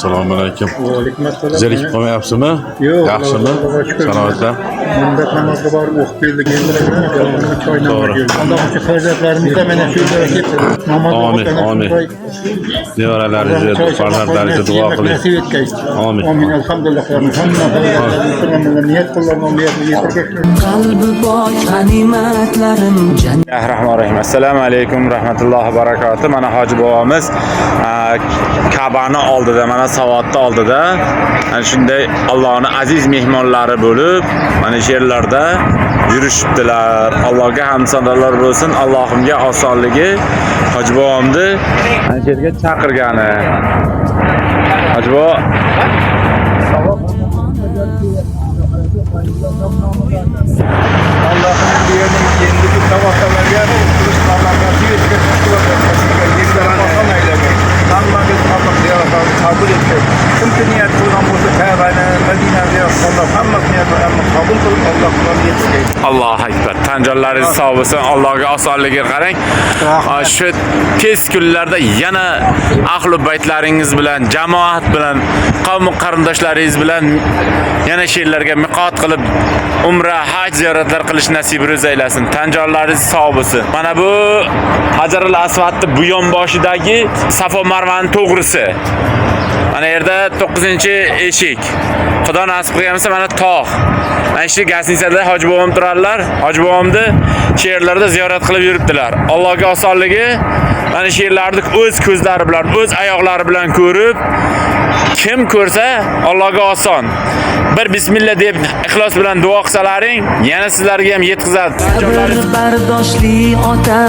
Assalomu alaykum. Va alaykum assalom. Zerikib qolmayapsizmi? Yo'q, Yaxshimi? Allohga shukr. Salomatlar. Bunday namozga borib o'qib keldik. Endi choy namoz keldik. Allohga farzandlarimiz da mana shu yerga kelib namoz Amin. Nevaralaringizni, farzandlaringizni duo qiling. nasib etgay. Amin. Amin. Alhamdulillah. Hamma niyat qilganlar niyatni yetirgan. Qalbi pok g'animatlarim Bismillahirrahmanirrahim. Assalomu alaykum rahmatullohi va barakatuh. Mana hoji bobomiz Ka'bani oldida, mana savatni oldida ana shunday Allohning aziz mehmonlari bo'lib, mana shu yerlarda yurishibdilar. Allohga hamd sanolar bo'lsin. Allohimga osonligi hoji bobomni ana shu yerga chaqirgani. Hoji bobo Allah'ın diyenin kendisi tavakkalarga kılıçlarla nasip etken yerden bakan eylemek. Tanrımız Allah yaratır, kabul etmek. Kim niyet kılgan bolsa Kabe'ne, Medine'de Allah hammasını niyet kabul kılıp Allah'tan yetişecek. Allohu akbar. Tanjonlaringiz sog' bo'lsin. Allohga osonligiga qarang. Shu tez kunlarda yana ahli baytlaringiz bilan, jamoat bilan, qavm qarindoshlaringiz bilan yana she'rlarga miqot qilib umra, haj ziyoratlar qilish nasibingiz aylasin. Tanjonlaringiz sog' bo'lsin. Mana bu Hajarul Aswadning bu yon boshidagi Safo Marvaning to'g'risi. Mana yerda 9-eshik. Xudo nasib qilgansa mana tog'. Mana shu Gasnisada hoji bobom turarlar. Hoji bobomni she'rlarda ziyorat qilib yuribdilar. Allohga osonligi mana shu yerlarni o'z ko'zlari bilan, o'z oyoqlari bilan ko'rib, kim ko'rsa Allohga oson. Bir bismillah deb ixlos bilan duo qilsalaring, yana sizlarga ham yetkazadi. bardoshli ota